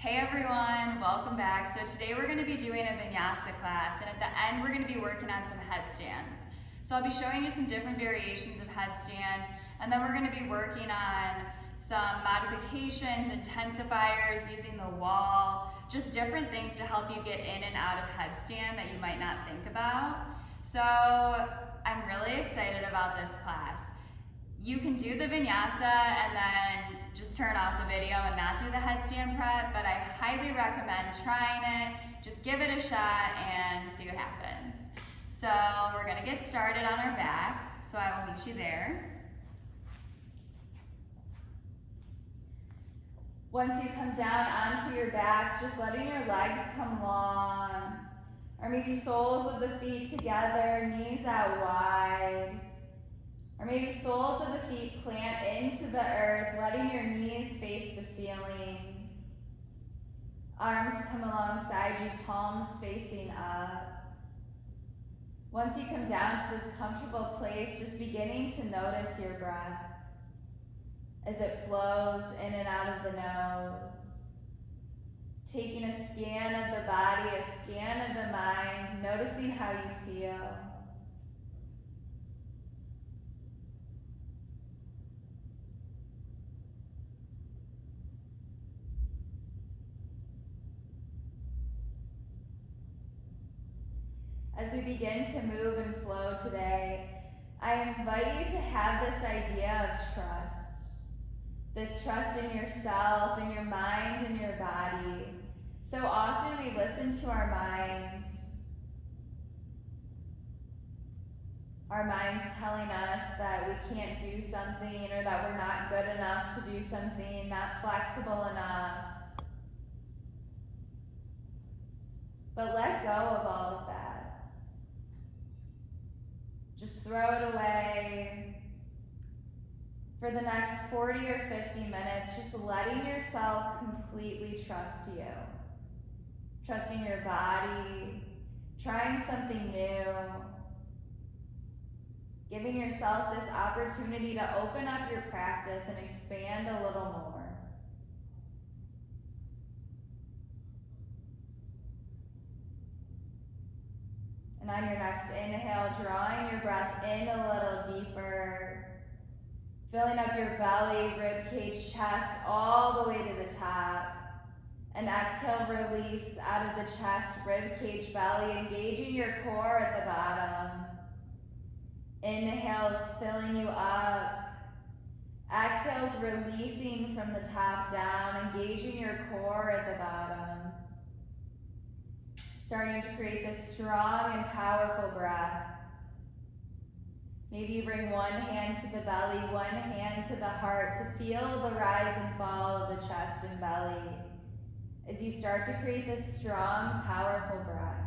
Hey everyone, welcome back. So today we're going to be doing a vinyasa class, and at the end we're going to be working on some headstands. So I'll be showing you some different variations of headstand, and then we're going to be working on some modifications, intensifiers, using the wall, just different things to help you get in and out of headstand that you might not think about. So I'm really excited about this class. You can do the vinyasa and then just turn off the video and not do the headstand prep, but I highly recommend trying it. Just give it a shot and see what happens. So we're gonna get started on our backs, so I will meet you there. Once you come down onto your backs, just letting your legs come long, or maybe soles of the feet together, knees out wide. Or maybe soles of the feet plant into the earth, letting your knees face the ceiling. Arms come alongside you, palms facing up. Once you come down to this comfortable place, just beginning to notice your breath as it flows in and out of the nose. Taking a scan of the body, a scan of the mind, noticing how you feel. As we begin to move and flow today, I invite you to have this idea of trust. This trust in yourself, in your mind, in your body. So often we listen to our mind. Our mind's telling us that we can't do something, or that we're not good enough to do something, not flexible enough. But let go of all of that. Just throw it away. For the next 40 or 50 minutes, just letting yourself completely trust you. Trusting your body, trying something new. Giving yourself this opportunity to open up your practice and expand a little more. And on your next inhale, drawing your breath in a little deeper, filling up your belly, rib cage, chest, all the way to the top. And exhale, release out of the chest, rib cage, belly, engaging your core at the bottom. Inhales, filling you up. Exhales, releasing from the top down, engaging your core at the bottom. Starting to create this strong and powerful breath. Maybe you bring one hand to the belly, one hand to the heart to feel the rise and fall of the chest and belly as you start to create this strong, powerful breath.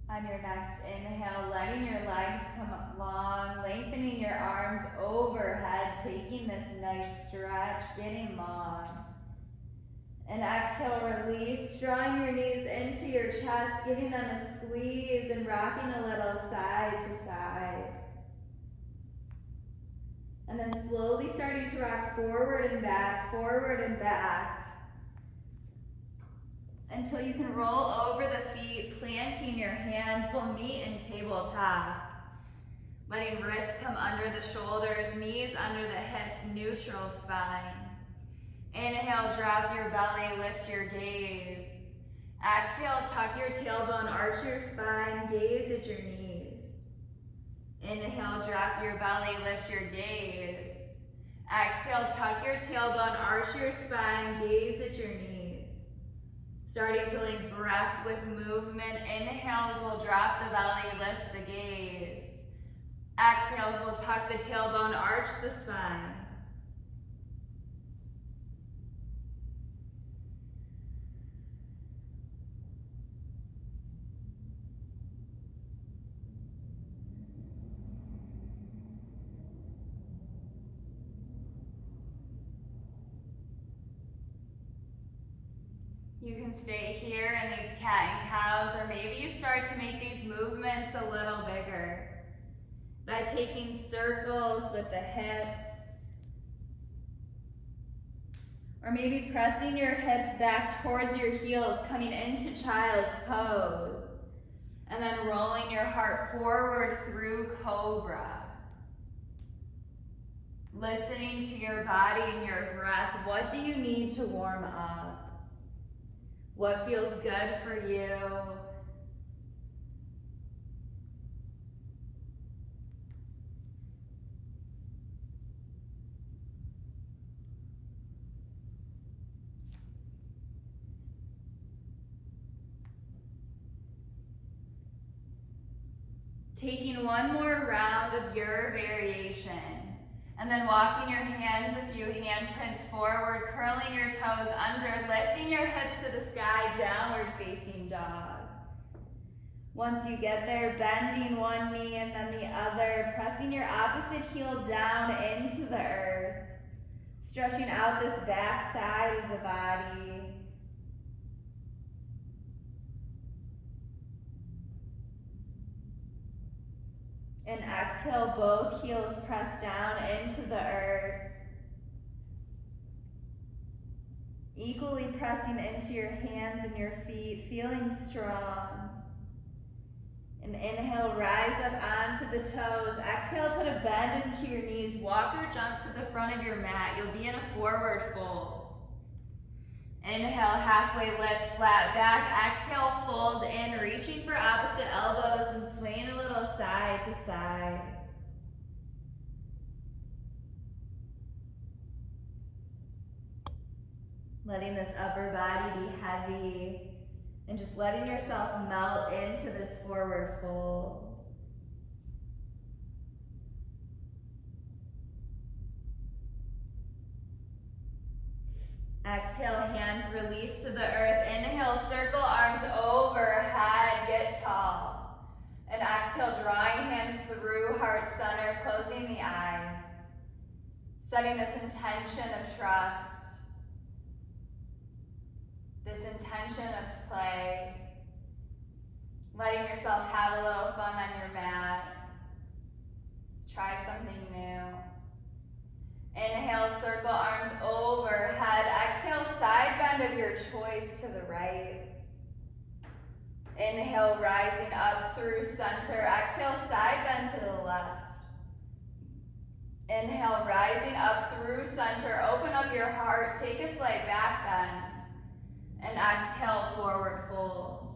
On your next inhale, letting your legs come up long, lengthening your arms overhead, taking this nice stretch, getting long. And exhale, release, drawing your knees into your chest, giving them a squeeze and rocking a little side to side. And then slowly starting to rock forward and back, until you can roll over the feet, planting your hands will meet in tabletop. Letting wrists come under the shoulders, knees under the hips, neutral spine. Inhale, drop your belly, lift your gaze. Exhale, tuck your tailbone, arch your spine, gaze at your knees. Inhale, drop your belly, lift your gaze. Exhale, tuck your tailbone, arch your spine, gaze at your knees. Starting to link breath with movement. Inhales will drop the belly, lift the gaze. Exhales will tuck the tailbone, arch the spine. You can stay here in these cat and cows, or maybe you start to make these movements a little bigger by taking circles with the hips, or maybe pressing your hips back towards your heels, coming into child's pose, and then rolling your heart forward through cobra. Listening to your body and your breath. What do you need to warm up? What feels good for you? Taking one more round of your variation, and then walking your hands a few handprints forward, curling your toes under, lifting your hips to the sky, downward facing dog. Once you get there, bending one knee and then the other, pressing your opposite heel down into the earth, stretching out this back side of the body. And exhale, both heels press down into the earth. Equally pressing into your hands and your feet, feeling strong. And inhale, rise up onto the toes. Exhale, put a bend into your knees. Walk or jump to the front of your mat. You'll be in a forward fold. Inhale, halfway lift, flat back. Exhale, fold in, reaching for opposite elbows and swaying a little side to side. Letting this upper body be heavy and just letting yourself melt into this forward fold. Exhale, hands release to the earth. Inhale, circle arms overhead, get tall. And exhale, drawing hands through heart center, closing the eyes. Setting this intention of trust. This intention of play. Letting yourself have a little fun on your mat. Try something new. Inhale, circle arms overhead. Exhale, side bend of your choice to the right. Inhale, rising up through center. Exhale, side bend to the left. Inhale, rising up through center. Open up your heart. Take a slight back bend. And exhale, forward fold.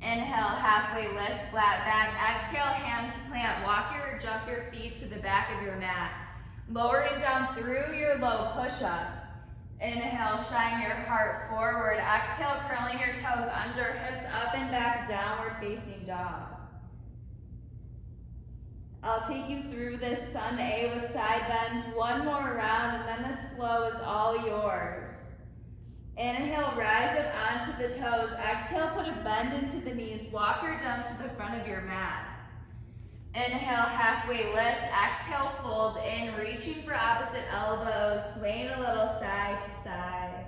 Inhale, halfway lift, flat back. Exhale, hands plant. Walk or jump your feet to the back of your mat. Lowering down through your low push-up. Inhale, shine your heart forward. Exhale, curling your toes under, hips up and back, downward facing dog. I'll take you through this sun A with side bends, one more round, and then this flow is all yours. Inhale, rise up onto the toes. Exhale, put a bend into the knees. Walk or jump to the front of your mat. Inhale, halfway lift. Exhale, fold in, reaching for opposite elbows, swaying a little side to side.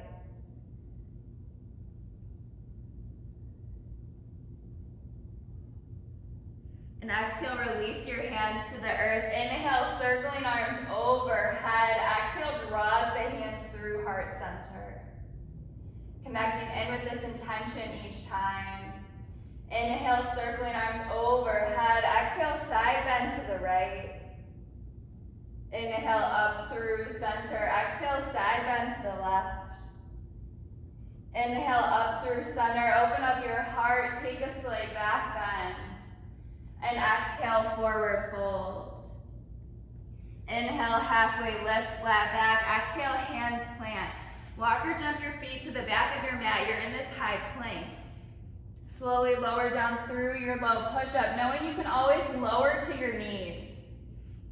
And exhale, release your hands to the earth. Inhale, circling arms overhead. Exhale, draws the hands through heart center. Connecting in with this intention each time. Inhale, circling arms overhead. Exhale, side bend to the right. Inhale, up through center. Exhale, side bend to the left. Inhale, up through center. Open up your heart. Take a slight back bend. And exhale, forward fold. Inhale, halfway lift, flat back. Exhale, hands plant. Walk or jump your feet to the back of your mat. You're in this high plank. Slowly lower down through your low push-up, knowing you can always lower to your knees.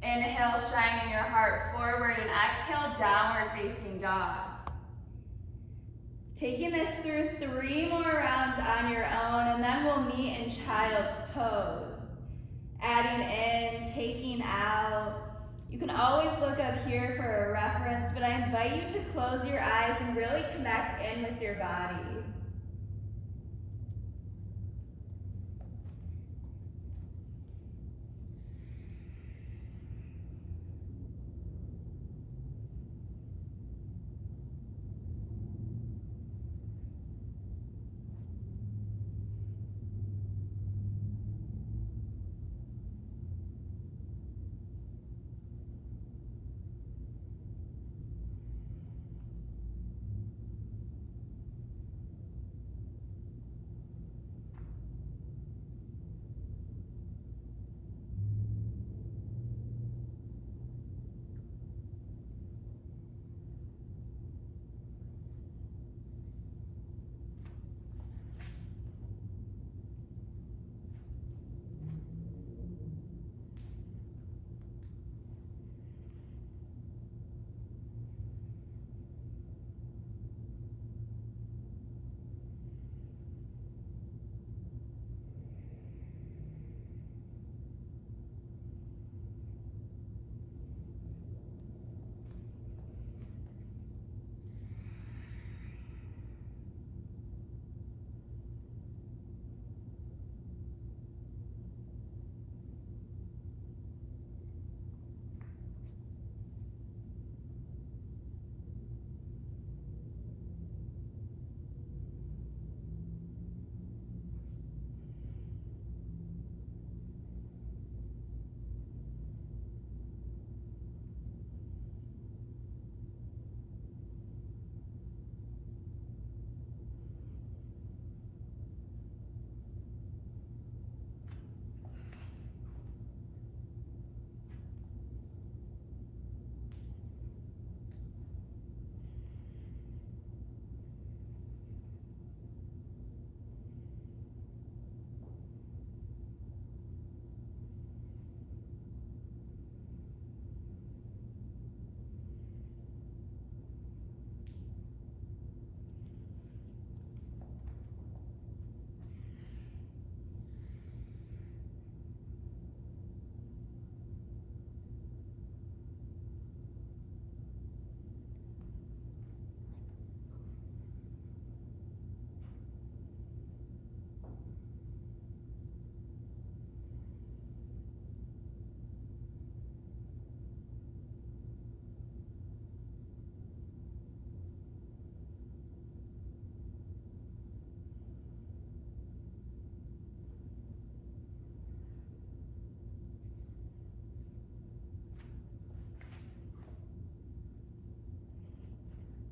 Inhale, shining your heart forward, and exhale, downward facing dog. Taking this through 3 more rounds on your own, and then we'll meet in child's pose. Adding in, taking out. You can always look up here for a reference, but I invite you to close your eyes and really connect in with your body.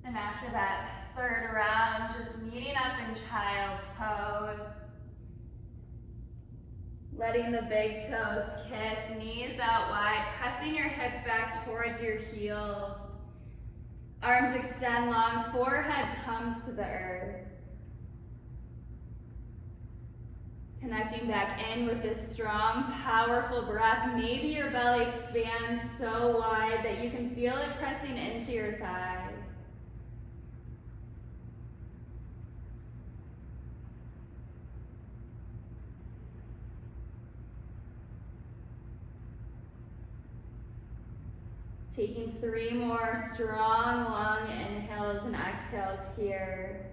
And after that 3rd round, just meeting up in child's pose. Letting the big toes kiss, knees out wide, pressing your hips back towards your heels. Arms extend long, forehead comes to the earth. Connecting back in with this strong, powerful breath. Maybe your belly expands so wide that you can feel it pressing into your thighs. Taking 3 more strong, long inhales and exhales here.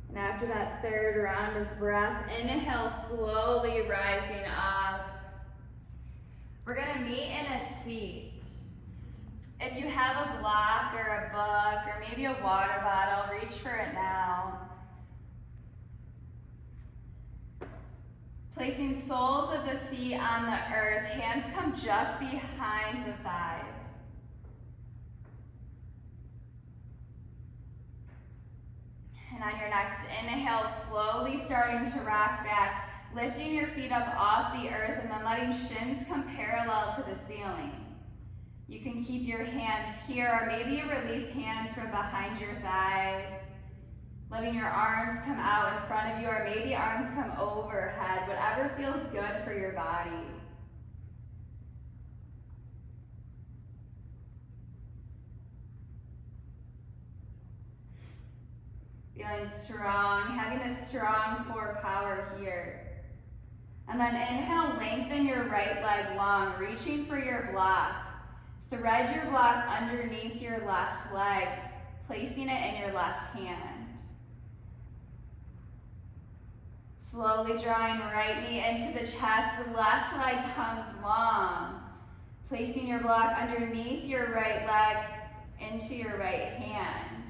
And after that 3rd round of breath, inhale, slowly rising up. We're gonna meet in a seat. If you have a block or a book or maybe a water bottle, reach for it now. Placing soles of the feet on the earth, hands come just behind the thighs. And on your next inhale, slowly starting to rock back, lifting your feet up off the earth and then letting shins come parallel to the ceiling. You can keep your hands here, or maybe you release hands from behind your thighs, letting your arms come out in front of you, or maybe arms come overhead, whatever feels good for your body. Feeling strong, having a strong core power here. And then inhale, lengthen your right leg long, reaching for your block. Thread your block underneath your left leg, placing it in your left hand. Slowly drawing right knee into the chest, left leg comes long. Placing your block underneath your right leg into your right hand.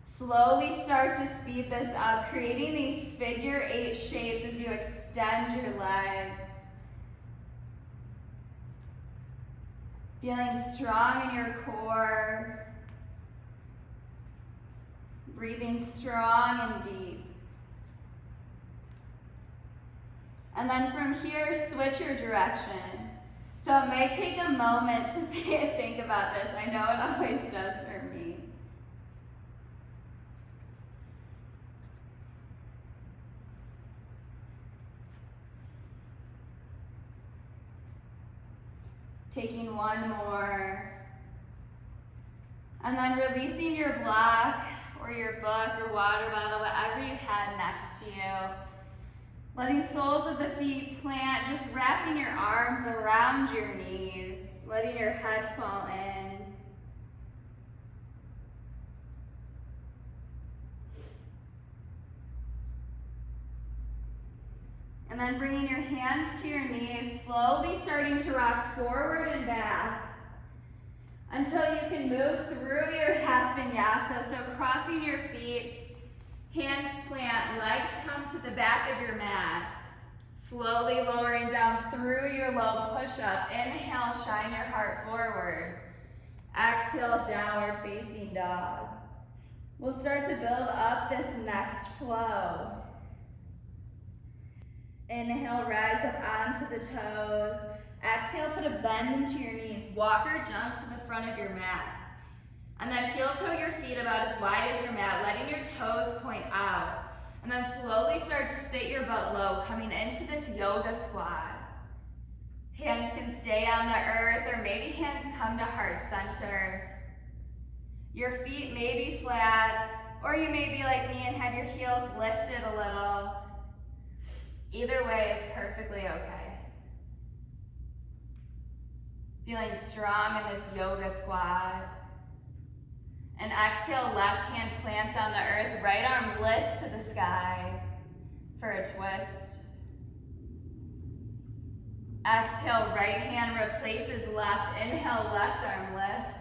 Slowly start to speed this up, creating these figure 8 shapes as you extend your legs. Feeling strong in your core. Breathing strong and deep. And then from here, switch your direction. So it may take a moment to think about this. I know it always does for me. Taking one more. And then releasing your block or your book or water bottle, whatever you had next to you. Letting soles of the feet plant, just wrapping your arms around your knees, letting your head fall in. And then bringing your hands to your knees, slowly starting to rock forward and back until you can move through your half vinyasa. So crossing your feet, hands plant, legs come to the back of your mat. Slowly lowering down through your low push-up. Inhale, shine your heart forward. Exhale, downward facing dog. We'll start to build up this next flow. Inhale, rise up onto the toes. Exhale, put a bend into your knees. Walk or jump to the front of your mat. And then heel toe your feet about as wide as your mat, letting your toes point out. And then slowly start to sit your butt low, coming into this yoga squat. Hands can stay on the earth, or maybe hands come to heart center. Your feet may be flat, or you may be like me and have your heels lifted a little. Either way is perfectly okay. Feeling strong in this yoga squat. And exhale, left hand plants on the earth, right arm lifts to the sky for a twist. Exhale, right hand replaces left. Inhale, left arm lifts.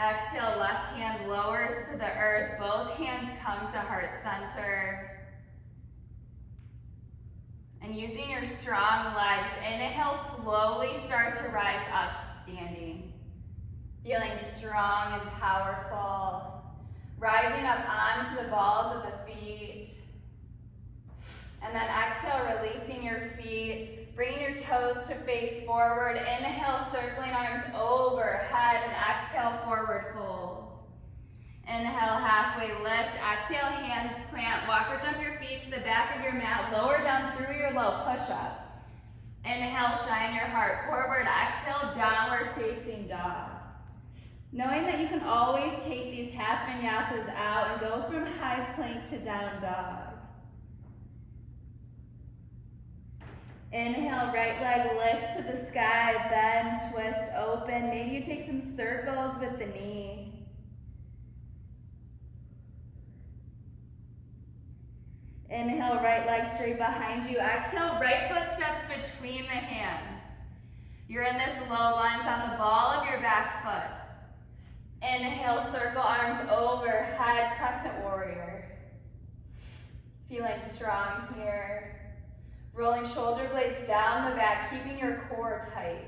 Exhale, left hand lowers to the earth. Both hands come to heart center. And using your strong legs, inhale, slowly start to rise up to standing. Feeling strong and powerful. Rising up onto the balls of the feet. And then exhale, releasing your feet. Bringing your toes to face forward. Inhale, circling arms overhead, and exhale, forward fold. Inhale, halfway lift. Exhale, hands plant. Walk or jump your feet to the back of your mat. Lower down through your low push-up. Inhale, shine your heart forward. Exhale, downward facing dog. Knowing that you can always take these half vinyasas out and go from high plank to down dog. Inhale, right leg lifts to the sky, bend, twist, open. Maybe you take some circles with the knee. Inhale, right leg straight behind you. Exhale, right foot steps between the hands. You're in this low lunge on the ball of your back foot. Inhale, circle arms overhead, crescent warrior. Feeling strong here. Rolling shoulder blades down the back, keeping your core tight.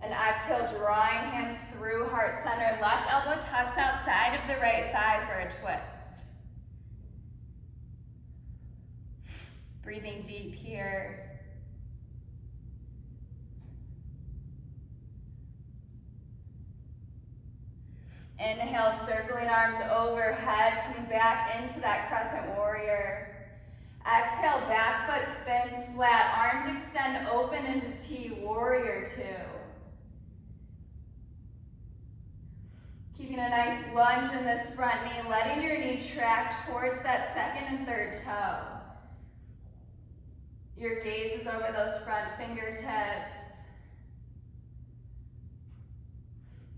And exhale, drawing hands through heart center. Left elbow tucks outside of the right thigh for a twist. Breathing deep here. Inhale, circling arms overhead, coming back into that crescent warrior. Exhale, back foot spins flat, arms extend open into T, warrior two. Keeping a nice lunge in this front knee, letting your knee track towards that second and third toe. Your gaze is over those front fingertips.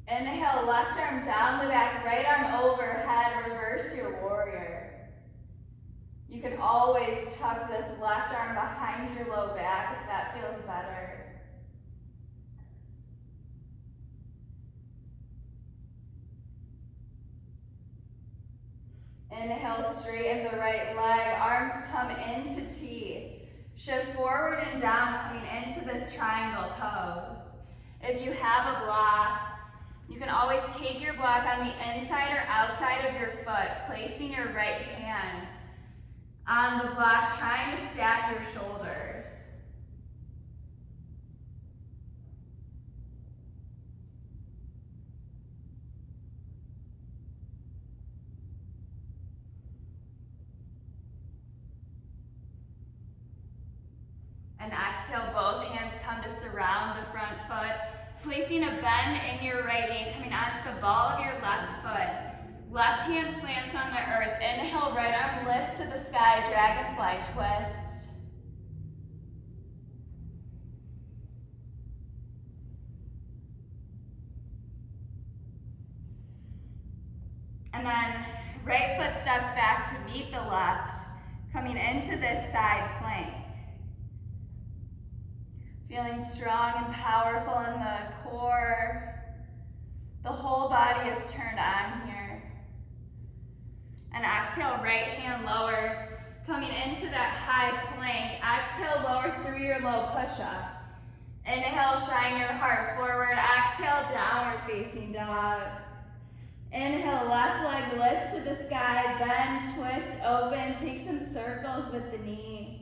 Inhale, left arm down the back, right arm overhead, reverse your warrior. You can always tuck this left arm behind your low back if that feels better. Inhale, straighten the right leg, arms come into T. Shift forward and down, coming into this triangle pose. If you have a block, you can always take your block on the inside or outside of your foot, placing your right hand on the block, trying to stack your shoulders. And exhale, both hands come to surround the front foot, placing a bend in your right knee, coming onto the ball of your left foot. Left hand plants on the earth. Inhale, right arm lifts to the sky, dragonfly twist. And then right foot steps back to meet the left, coming into this side plank. Feeling strong and powerful in the core. The whole body is turned on here. And exhale, right hand lowers, coming into that high plank. Exhale, lower through your low push-up. Inhale, shine your heart forward. Exhale, downward facing dog. Inhale, left leg lifts to the sky, bend, twist, open. Take some circles with the knee.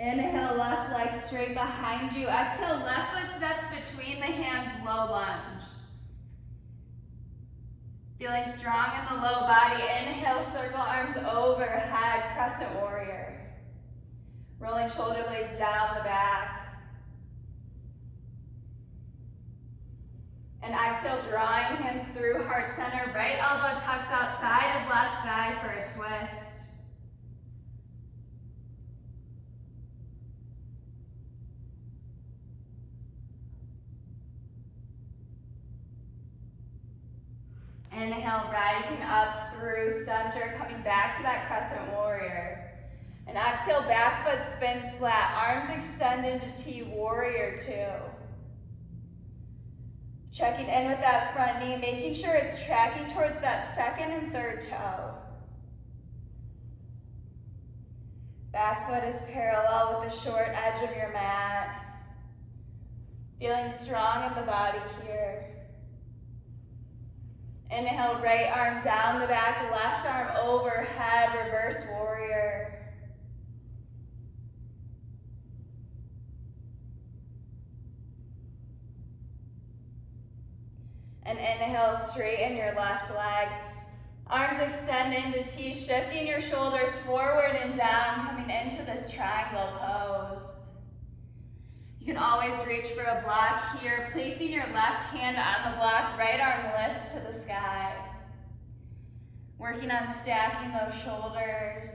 Inhale, left leg straight behind you. Exhale, left foot steps between the hands, low lunge. Feeling strong in the low body. Inhale, circle arms overhead, crescent warrior. Rolling shoulder blades down the back. And exhale, drawing hands through heart center. Right elbow tucks outside of left thigh for a twist. Inhale, rising up through center, coming back to that crescent warrior. And exhale, back foot spins flat, arms extend into T, warrior two. Checking in with that front knee, making sure it's tracking towards that second and third toe. Back foot is parallel with the short edge of your mat. Feeling strong in the body here. Inhale, right arm down the back, left arm overhead, reverse warrior. And inhale, straighten your left leg. Arms extend into T, shifting your shoulders forward and down, coming into this triangle pose. You can always reach for a block here, placing your left hand on the block, right arm lifts to the sky. Working on stacking those shoulders.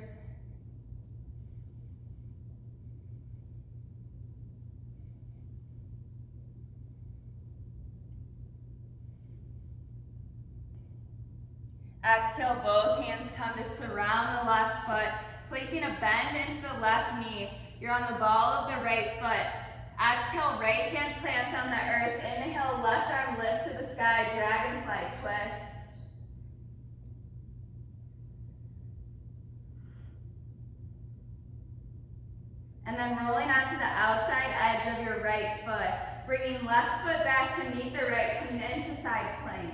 Exhale, both hands come to surround the left foot, placing a bend into the left knee. You're on the ball of the right foot. Exhale, right hand plants on the earth. Inhale, left arm lifts to the sky, dragonfly twist. And then rolling onto the outside edge of your right foot. Bringing left foot back to meet the right, coming into side plank.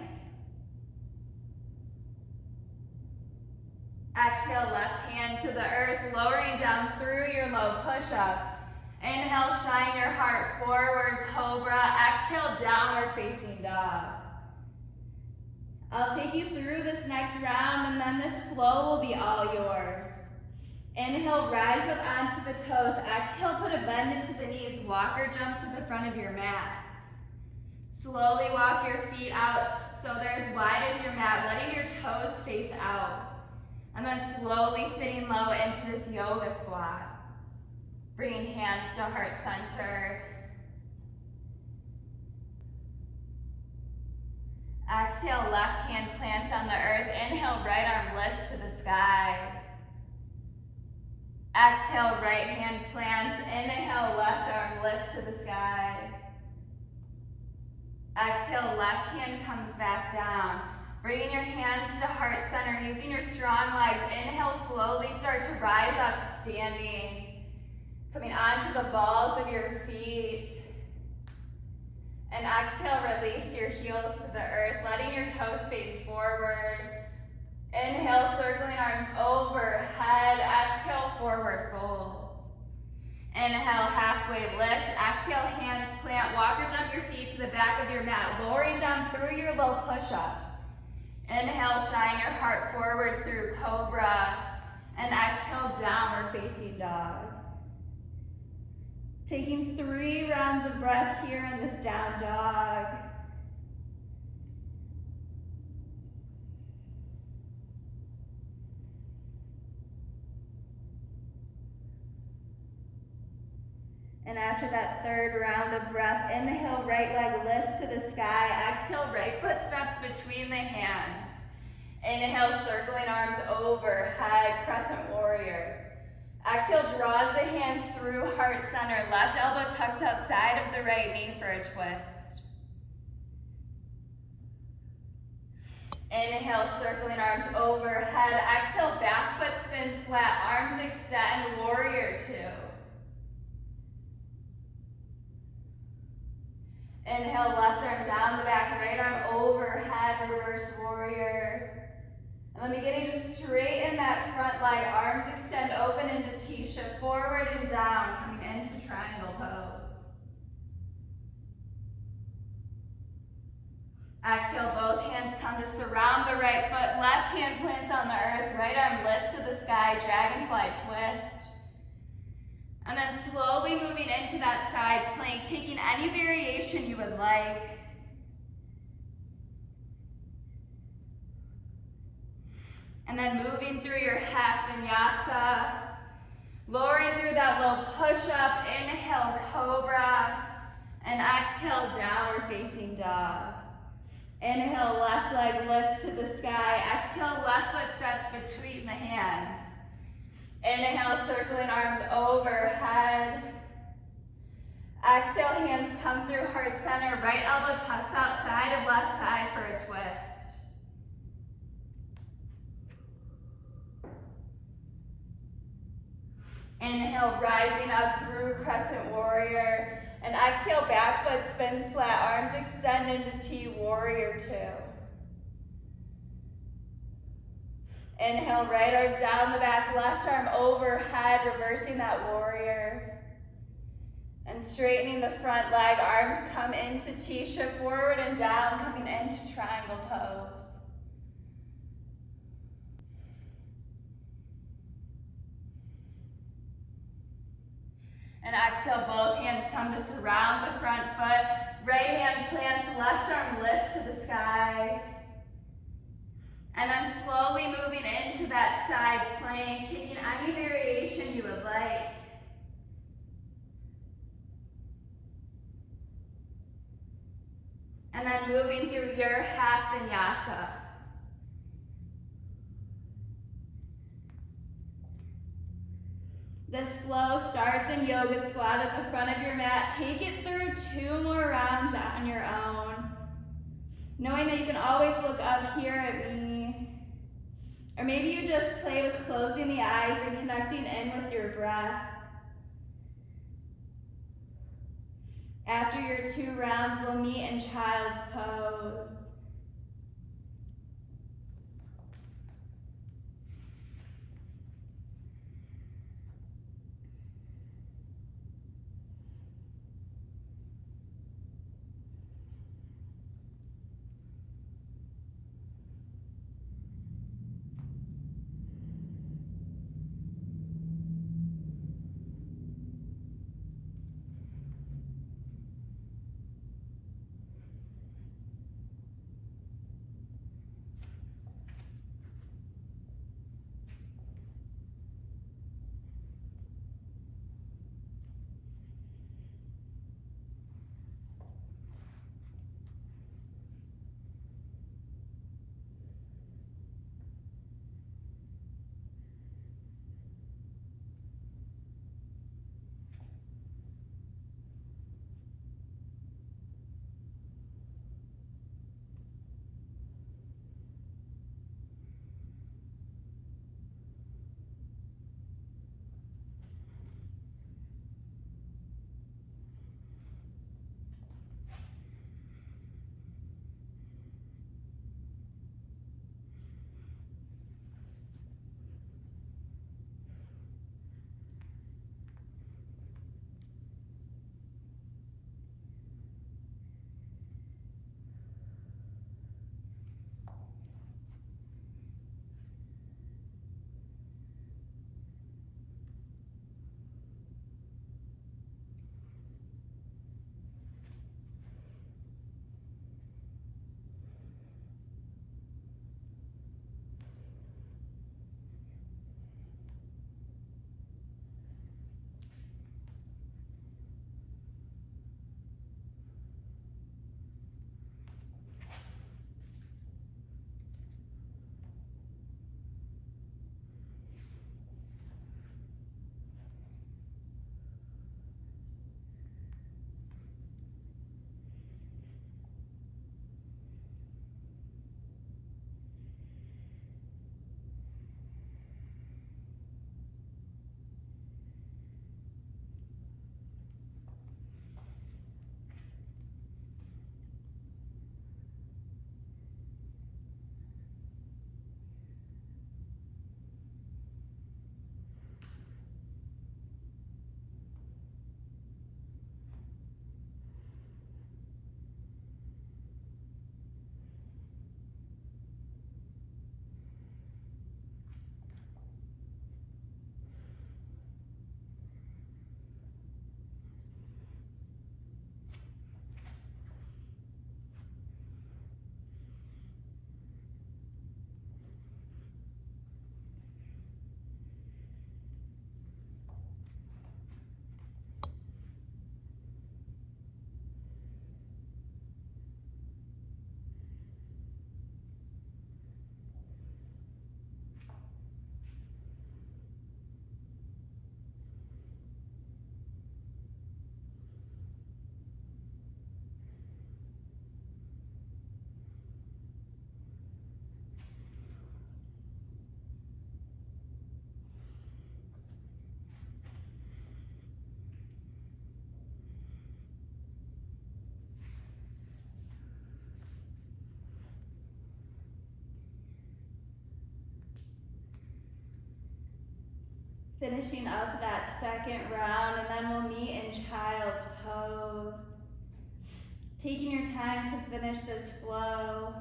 Exhale, left hand to the earth, lowering down through your low push-up. Inhale, shine your heart forward, cobra. Exhale, downward facing dog. I'll take you through this next round, and then this flow will be all yours. Inhale, rise up onto the toes. Exhale, put a bend into the knees. Walk or jump to the front of your mat. Slowly walk your feet out so they're as wide as your mat, letting your toes face out. And then slowly sitting low into this yoga squat. Bringing hands to heart center. Exhale, left hand plants on the earth. Inhale, right arm lifts to the sky. Exhale, right hand plants. Inhale, left arm lifts to the sky. Exhale, left hand comes back down. Bringing your hands to heart center, using your strong legs. Inhale, slowly start to rise up to standing. Coming onto the balls of your feet. And exhale, release your heels to the earth, letting your toes face forward. Inhale, circling arms overhead. Exhale, forward fold. Inhale, halfway lift. Exhale, hands plant. Walk or jump your feet to the back of your mat, lowering down through your low push-up. Inhale, shine your heart forward through cobra. And exhale, downward facing dog. Taking 3 rounds of breath here in this down dog. And after that 3rd round of breath, inhale, right leg lifts to the sky. Exhale, right foot steps between the hands. Inhale, circling arms overhead, crescent warrior. Exhale, draws the hands through heart center. Left elbow tucks outside of the right knee for a twist. Inhale, circling arms overhead. Exhale, back foot spins flat, arms extend, warrior 2. Inhale, left arm down the back, right arm overhead, reverse warrior. And then beginning to straighten that front leg, arms extend open into T-shift, forward and down, coming into triangle pose. Exhale, both hands come to surround the right foot, left hand plants on the earth, right arm lifts to the sky, dragonfly twist. And then slowly moving into that side plank, taking any variation you would like. And then moving through your half vinyasa, lowering through that low push-up, inhale, cobra, and exhale, downward facing dog. Inhale, left leg lifts to the sky, exhale, left foot steps between the hands. Inhale, circling arms overhead. Exhale, hands come through heart center. Right elbow tucks outside of left thigh for a twist. Inhale, rising up through crescent warrior. And exhale, back foot spins flat, arms extend into T, warrior 2. Inhale, right arm down the back, left arm overhead, reversing that warrior. And straightening the front leg, arms come into T, shift forward and down, coming into triangle pose. And exhale, both hands come to surround the front foot. Right hand plants, left arm lifts to the sky. And then slowly moving into that side plank, taking any variation you would like. And then moving through your half vinyasa. This flow starts in yoga squat at the front of your mat. Take it through 2 more rounds on your own. Knowing that you can always look up here at me. Or maybe you just play with closing the eyes and connecting in with your breath. After your 2 rounds, we'll meet in child's pose. Finishing up that second round, and then we'll meet in child's pose. Taking your time to finish this flow.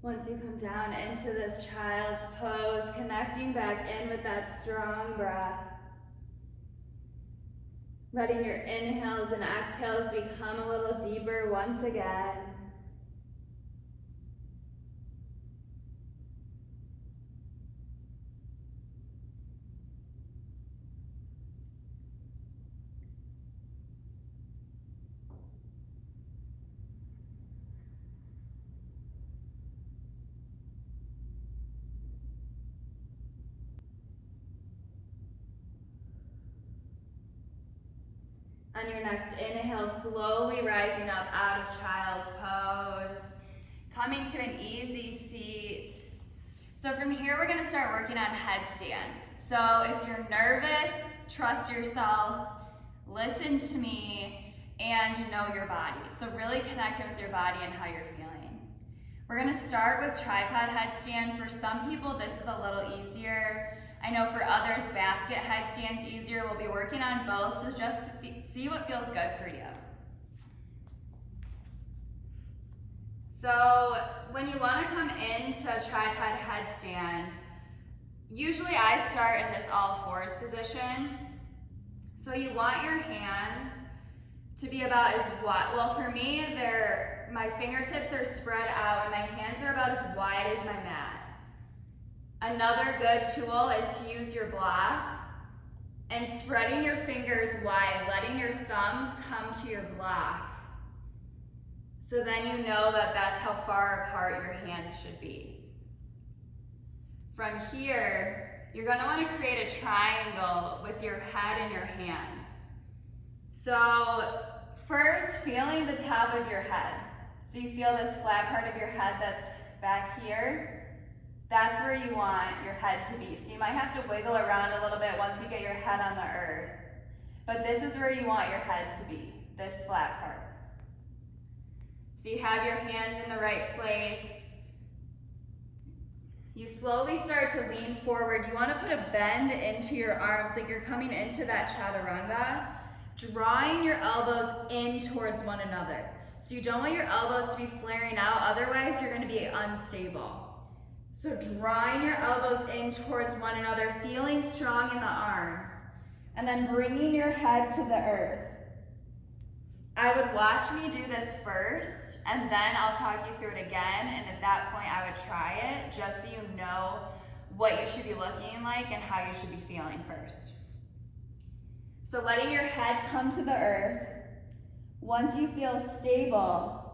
Once you come down into this child's pose, connecting back in with that strong breath. Letting your inhales and exhales become a little deeper once again. On your next inhale, slowly rising up out of child's pose, coming to an easy seat. So from here, we're gonna start working on headstands. So if you're nervous, trust yourself, listen to me, and know your body. So really connect in with your body and how you're feeling. We're gonna start with tripod headstand. For some people, this is a little easier. I know for others, basket headstand's easier. We'll be working on both, so just see what feels good for you. So when you want to come into tripod headstand, usually I start in this all fours position. So you want your hands to be about as wide. Well, for me, my fingertips are spread out and my hands are about as wide as my mat. Another good tool is to use your block and spreading your fingers wide, letting your thumbs come to your block. So then you know that that's how far apart your hands should be. From here, you're gonna wanna create a triangle with your head and your hands. So first, feeling the top of your head. So you feel this flat part of your head that's back here. That's where you want your head to be. So you might have to wiggle around a little bit once you get your head on the earth. But this is where you want your head to be, this flat part. So you have your hands in the right place. You slowly start to lean forward. You want to put a bend into your arms like you're coming into that chaturanga, drawing your elbows in towards one another. So you don't want your elbows to be flaring out, otherwise you're going to be unstable. So drawing your elbows in towards one another, feeling strong in the arms, and then bringing your head to the earth. I would watch me do this first, and then I'll talk you through it again, and at that point I would try it, just so you know what you should be looking like and how you should be feeling first. So letting your head come to the earth. Once you feel stable,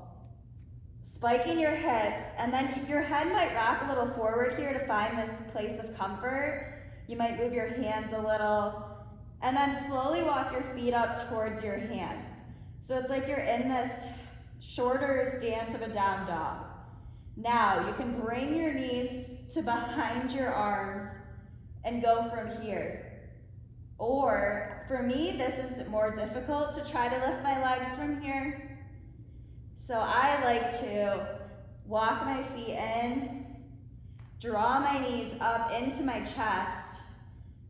spiking your hips, and then your head might rock a little forward here to find this place of comfort. You might move your hands a little, and then slowly walk your feet up towards your hands. So it's like you're in this shorter stance of a down dog. Now you can bring your knees to behind your arms and go from here. Or for me, this is more difficult to try to lift my legs from here. So I like to walk my feet in, draw my knees up into my chest,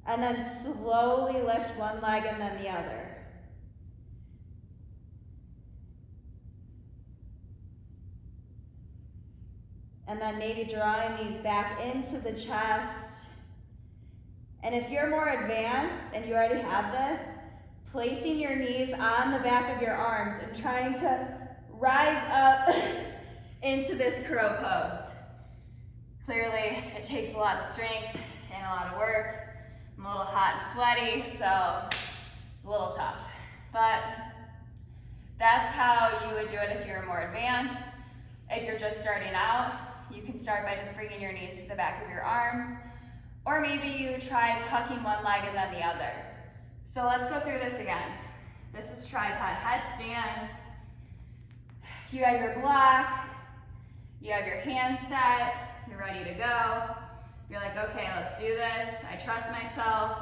and then slowly lift one leg and then the other. And then maybe drawing these back into the chest. And if you're more advanced and you already have this, placing your knees on the back of your arms and trying to rise up into this crow pose. Clearly, it takes a lot of strength and a lot of work. I'm a little hot and sweaty, so it's a little tough. But that's how you would do it if you're more advanced. If you're just starting out, you can start by just bringing your knees to the back of your arms, or maybe you try tucking one leg and then the other. So let's go through this again. This is tripod headstand. You have your block, you have your hands set, you're ready to go. You're like, okay, let's do this. I trust myself.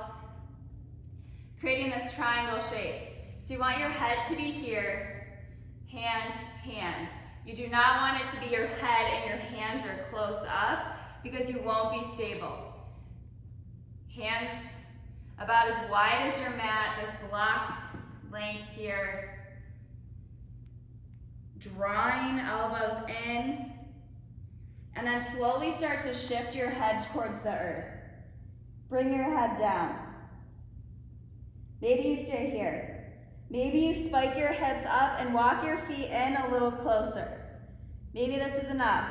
Creating this triangle shape. So you want your head to be here, hand, hand. You do not want it to be your head and your hands are close up because you won't be stable. Hands about as wide as your mat, this block length here. Drawing elbows in And then slowly start to shift your head towards the earth. Bring your head down. Maybe you stay here. Maybe you spike your hips up and walk your feet in a little closer. Maybe this is enough.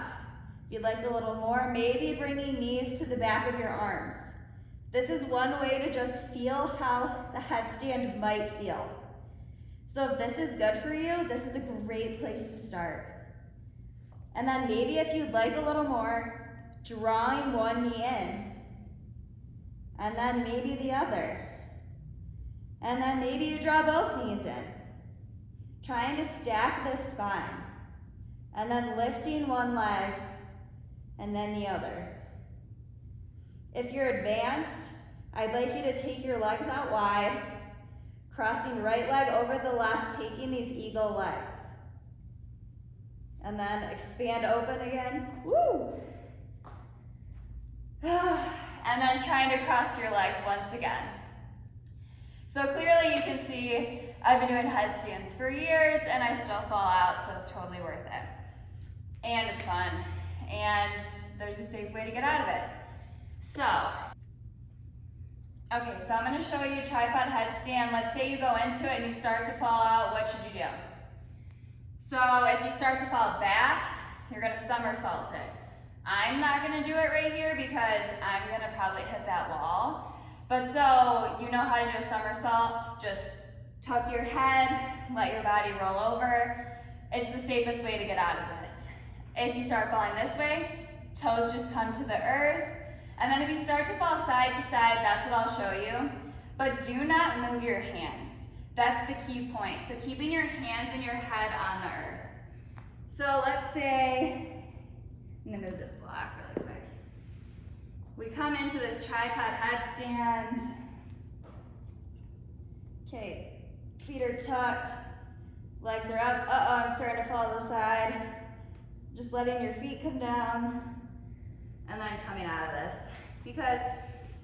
If you'd like a little more, maybe bringing knees to the back of your arms. This is one way to just feel how the headstand might feel. So if this is good for you, this is a great place to start. And then maybe if you'd like a little more, drawing one knee in. And then maybe the other. And then maybe you draw both knees in. Trying to stack this spine. And then lifting one leg and then the other. If you're advanced, I'd like you to take your legs out wide, crossing right leg over the left, taking these eagle legs. And then expand open again. Woo! And then trying to cross your legs once again. So clearly you can see I've been doing headstands for years and I still fall out, so it's totally worth it. And it's fun. And there's a safe way to get out of it. So, okay, so I'm gonna show you tripod headstand. Let's say you go into it and you start to fall out, what should you do? So if you start to fall back, you're gonna somersault it. I'm not gonna do it right here because I'm gonna probably hit that wall. But so you know how to do a somersault, just tuck your head, let your body roll over. It's the safest way to get out of this. If you start falling this way, toes just come to the earth. And then if you start to fall side to side, that's what I'll show you. But do not move your hands. That's the key point. So keeping your hands and your head on the earth. So let's say, I'm gonna move this block really quick. We come into this tripod headstand. Okay, feet are tucked, legs are up. I'm starting to fall to the side. Just letting your feet come down and then coming out of this. Because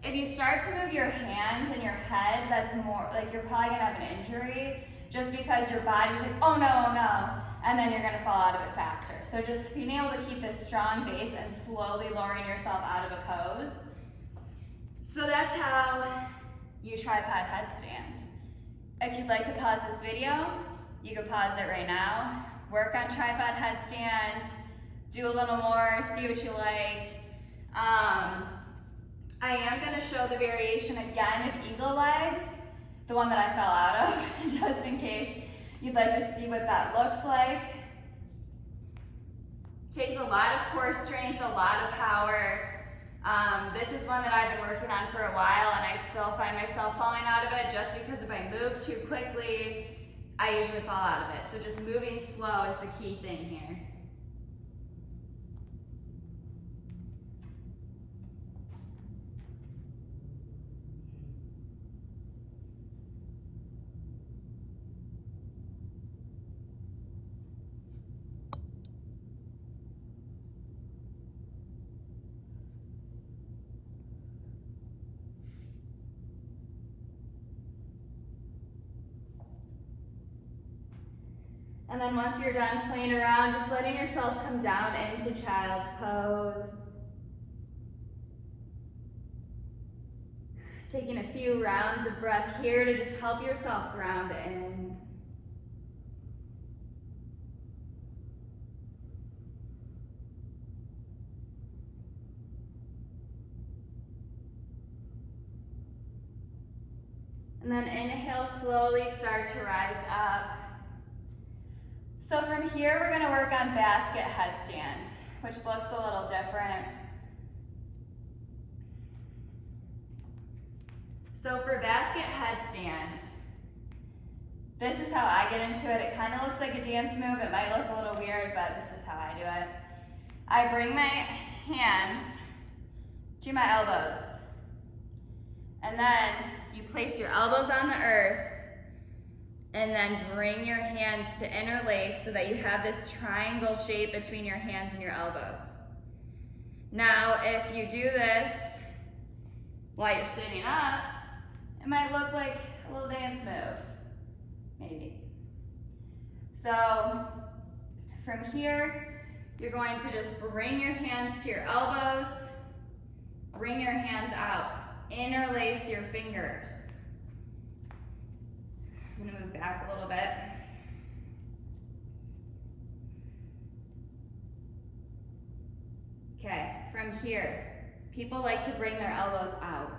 if you start to move your hands and your head, that's more, like you're probably gonna have an injury just because your body's like, oh no, and then you're gonna fall out of it faster. So just being able to keep this strong base and slowly lowering yourself out of a pose. So that's how you tripod headstand. If you'd like to pause this video, you can pause it right now. Work on tripod headstand, do a little more, see what you like. I am gonna show the variation again of eagle legs, the one that I fell out of, just in case you'd like to see what that looks like. Takes a lot of core strength, a lot of power. This is one that I've been working on for a while and I still find myself falling out of it just because if I move too quickly, I usually fall out of it. So just moving slow is the key thing here. And then once you're done playing around, just letting yourself come down into child's pose. Taking a few rounds of breath here to just help yourself ground in. And then inhale, slowly start to rise up. So from here, we're gonna work on basket headstand, which looks a little different. So for basket headstand, this is how I get into it. It kind of looks like a dance move. It might look a little weird, but this is how I do it. I bring my hands to my elbows. And then you place your elbows on the earth and then bring your hands to interlace so that you have this triangle shape between your hands and your elbows. Now, if you do this while you're sitting up, it might look like a little dance move, maybe. So from here, you're going to just bring your hands to your elbows, bring your hands out, interlace your fingers. I'm gonna move back a little bit. Okay, from here, people like to bring their elbows out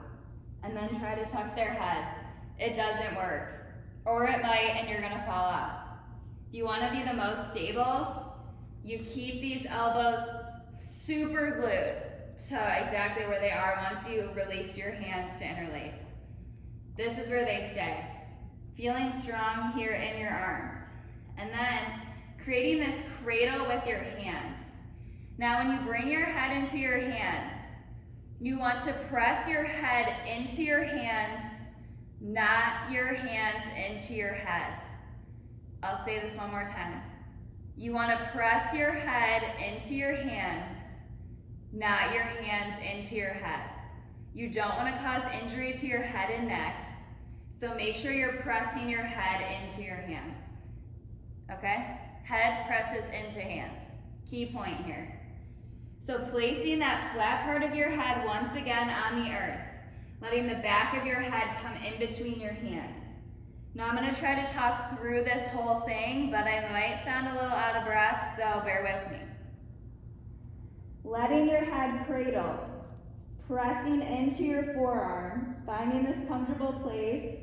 and then try to tuck their head. It doesn't work, or it might and you're gonna fall out. If you wanna be the most stable, you keep these elbows super glued to exactly where they are once you release your hands to interlace. This is where they stay. Feeling strong here in your arms. And then creating this cradle with your hands. Now when you bring your head into your hands, you want to press your head into your hands, not your hands into your head. I'll say this one more time. You want to press your head into your hands, not your hands into your head. You don't want to cause injury to your head and neck, so make sure you're pressing your head into your hands. Okay? Head presses into hands. Key point here. So placing that flat part of your head once again on the earth, letting the back of your head come in between your hands. Now I'm going to try to talk through this whole thing, but I might sound a little out of breath, so bear with me. Letting your head cradle, pressing into your forearms, finding this comfortable place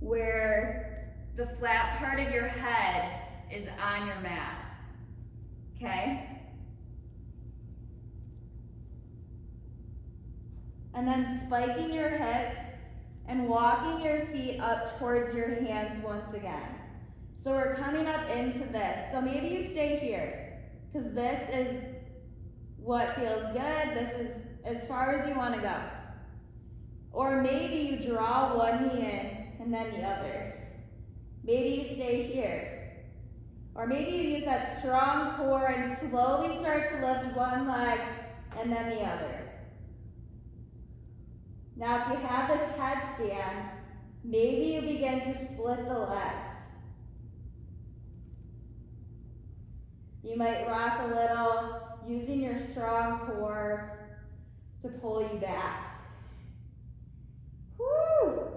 where the flat part of your head is on your mat. Okay? And then spiking your hips and walking your feet up towards your hands once again. So we're coming up into this. So maybe you stay here, because this is what feels good. This is as far as you want to go. Or maybe you draw one knee in and then the other. Maybe you stay here. Or maybe you use that strong core and slowly start to lift one leg and then the other. Now if you have this headstand, maybe you begin to split the legs. You might rock a little, using your strong core to pull you back. Woo!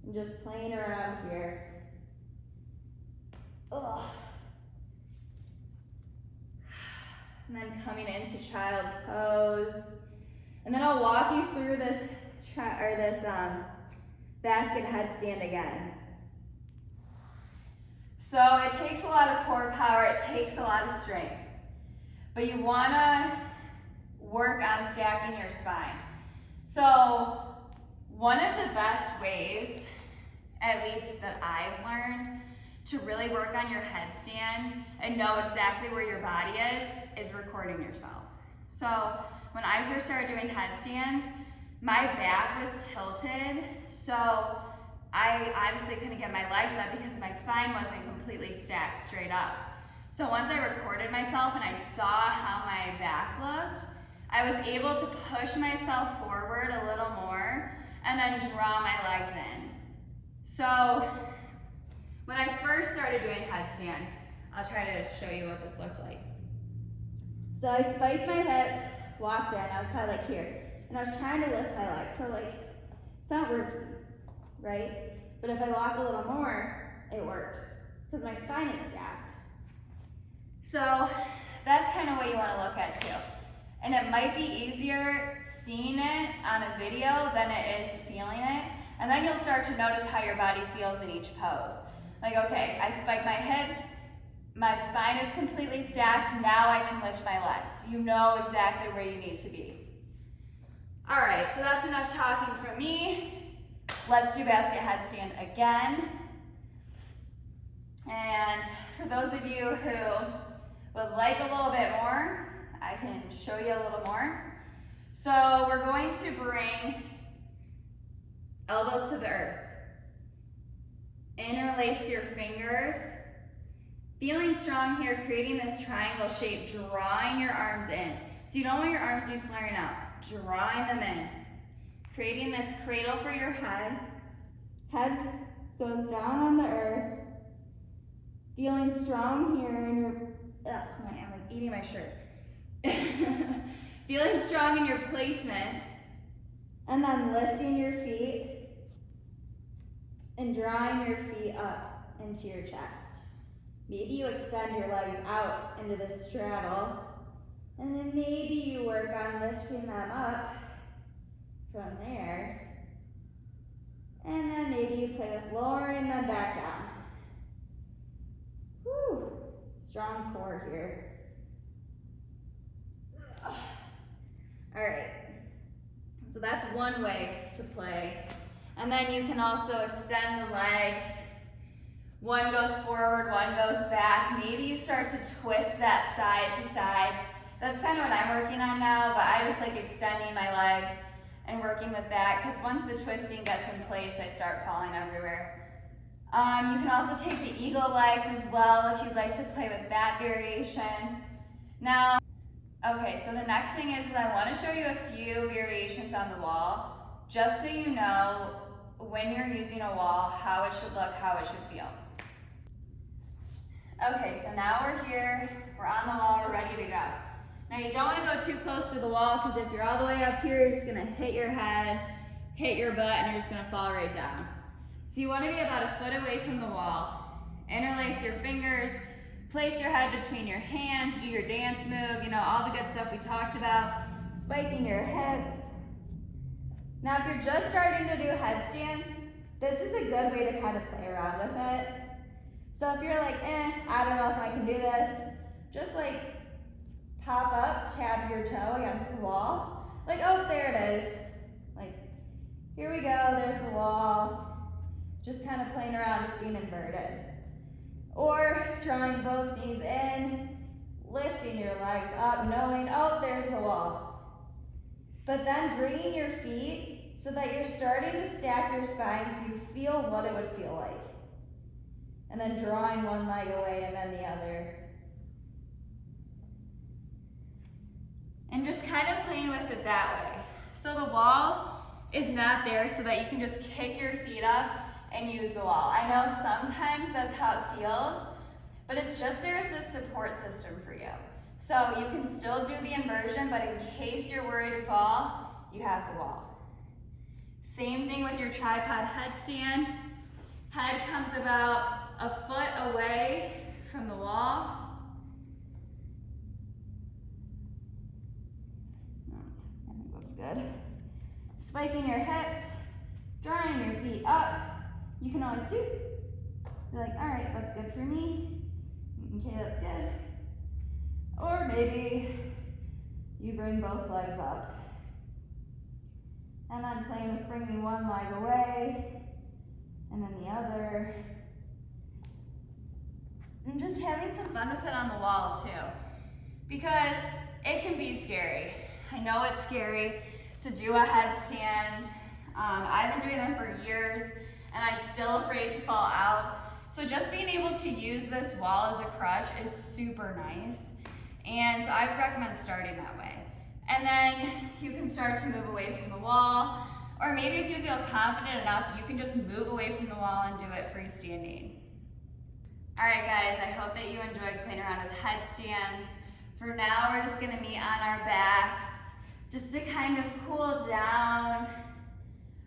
I'm just playing around here. Ugh. And then coming into child's pose. And then I'll walk you through this basket headstand again. So it takes a lot of core power, it takes a lot of strength. But you wanna work on stacking your spine. So one of the best ways, at least that I've learned, to really work on your headstand and know exactly where your body is recording yourself. So when I first started doing headstands, my back was tilted, so I obviously couldn't get my legs up because my spine wasn't completely stacked straight up. So once I recorded myself and I saw how my back looked, I was able to push myself forward a little more and then draw my legs in. So when I first started doing headstand, I'll try to show you what this looked like. So I spiked my hips, walked in, I was probably like here, and I was trying to lift my legs, so like, it's not working, right? But if I walk a little more, it works, because my spine is stacked. So that's kind of what you want to look at too. And it might be easier seeing it on a video than it is feeling it, and then you'll start to notice how your body feels in each pose. Like, okay, I spike my hips, my spine is completely stacked, now I can lift my legs. You know exactly where you need to be. All right, so that's enough talking from me. Let's do basket headstand again. And for those of you who would like a little bit more, I can show you a little more. So we're going to bring elbows to the earth. Interlace your fingers. Feeling strong here, creating this triangle shape, drawing your arms in. So you don't want your arms to be flaring out, drawing them in. Creating this cradle for your head. Head goes down on the earth. Feeling strong here in your, I'm like eating my shirt. Feeling strong in your placement, and then lifting your feet and drawing your feet up into your chest. Maybe you extend your legs out into the straddle, and then maybe you work on lifting them up from there. And then maybe you play with lowering them back down. Whew. Strong core here. All right. So that's one way to play. And then you can also extend the legs. One goes forward, one goes back. Maybe you start to twist that side to side. That's kind of what I'm working on now, but I just like extending my legs and working with that, because once the twisting gets in place, I start falling everywhere. You can also take the eagle legs as well if you'd like to play with that variation. Now, okay, so the next thing is I want to show you a few variations on the wall, just so you know when you're using a wall, how it should look, how it should feel. Okay, so now we're here, we're on the wall, we're ready to go. Now you don't want to go too close to the wall, because if you're all the way up here, you're just going to hit your head, hit your butt, and you're just going to fall right down. So you want to be about a foot away from the wall. Interlace your fingers, place your head between your hands, do your dance move, you know, all the good stuff we talked about. Spiking your hips. Now if you're just starting to do headstands, this is a good way to kind of play around with it. So if you're like, I don't know if I can do this, just like pop up, tap your toe against the wall. Like, oh, there it is. Like, here we go, there's the wall. Just kind of playing around with being inverted. Or drawing both knees in, lifting your legs up, knowing, oh, there's the wall. But then bringing your feet so that you're starting to stack your spine so you feel what it would feel like. And then drawing one leg away and then the other. And just kind of playing with it that way. So the wall is not there so that you can just kick your feet up and use the wall. I know sometimes that's how it feels, but it's just there's this support system for you. So you can still do the inversion, but in case you're worried to fall, you have the wall. Same thing with your tripod headstand. Head comes about a foot away from the wall. I think that's good. Spiking your hips, drawing your feet up. You can always do. Be like, all right, that's good for me. Okay, that's good. Or maybe you bring both legs up. And then playing with bringing one leg away, and then the other. And just having some fun with it on the wall too. Because it can be scary. I know it's scary to do a headstand. I've been doing them for years, and I'm still afraid to fall out. So just being able to use this wall as a crutch is super nice. And so I would recommend starting that way. And then you can start to move away from the wall, or maybe if you feel confident enough, you can just move away from the wall and do it freestanding. All right guys, I hope that you enjoyed playing around with headstands. For now, we're just gonna meet on our backs, just to kind of cool down,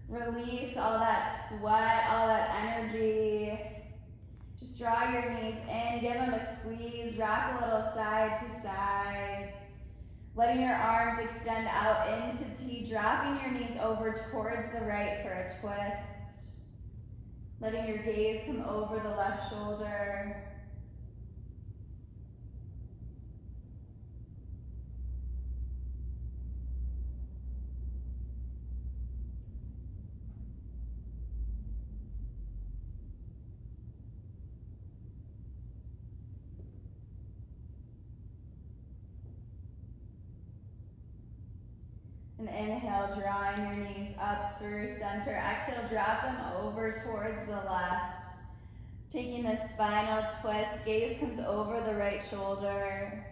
release all that sweat, all that energy. Just draw your knees in, give them a squeeze, rock a little side to side. Letting your arms extend out into T, dropping your knees over towards the right for a twist. Letting your gaze come over the left shoulder. And inhale, drawing your knees up through center. Exhale, drop them over towards the left. Taking this spinal twist, gaze comes over the right shoulder.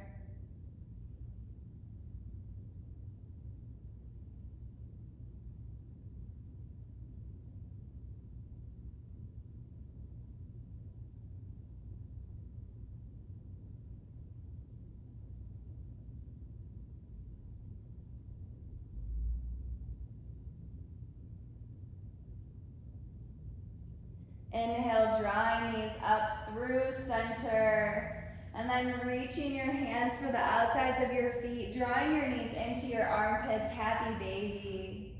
Inhale, drawing knees up through center. And then reaching your hands for the outsides of your feet, drawing your knees into your armpits, happy baby.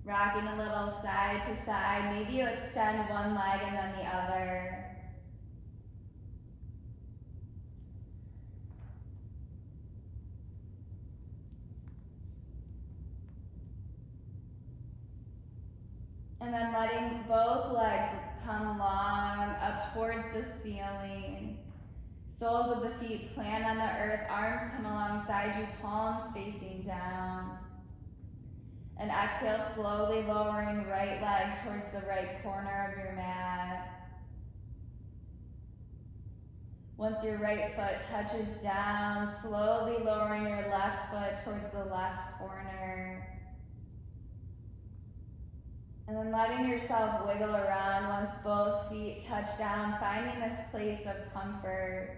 Rocking a little side to side. Maybe you extend one leg and then the other. And then letting both legs come long up towards the ceiling. Soles of the feet plant on the earth, arms come alongside you, palms facing down. And exhale, slowly lowering right leg towards the right corner of your mat. Once your right foot touches down, slowly lowering your left foot towards the left corner. And then letting yourself wiggle around once both feet touch down, finding this place of comfort.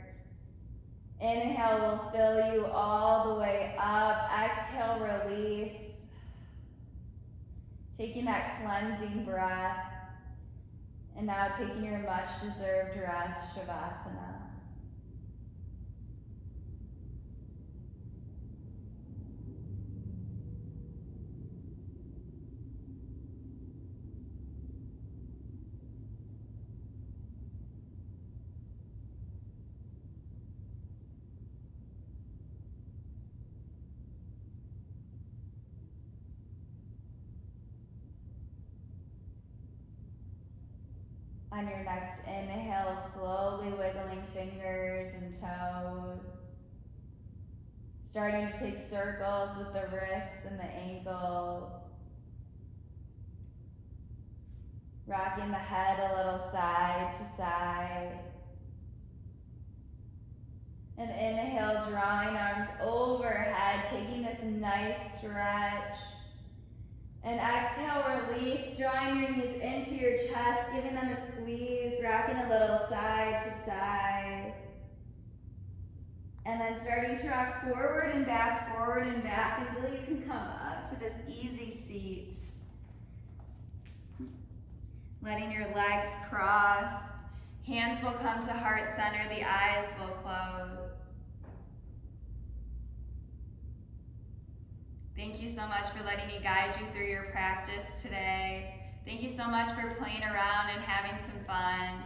Inhale will fill you all the way up. Exhale, release. Taking that cleansing breath. And now taking your much deserved rest, Shavasana. On your next inhale, slowly wiggling fingers and toes. Starting to take circles with the wrists and the ankles. Rocking the head a little side to side. And inhale, drawing arms overhead, taking this nice stretch. And exhale, release, drawing your knees into your chest, giving them a squeeze, rocking a little side to side. And then starting to rock forward and back until you can come up to this easy seat. Letting your legs cross, hands will come to heart center, the eyes will close. Thank you so much for letting me guide you through your practice today. Thank you so much for playing around and having some fun.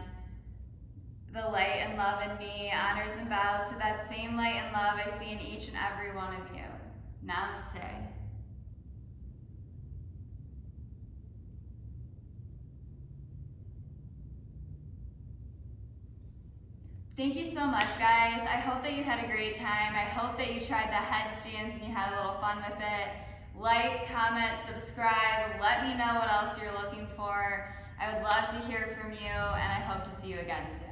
The light and love in me honors and bows to that same light and love I see in each and every one of you. Namaste. Thank you so much, guys. I hope that you had a great time. I hope that you tried the headstands and you had a little fun with it. Like, comment, subscribe. Let me know what else you're looking for. I would love to hear from you, and I hope to see you again soon.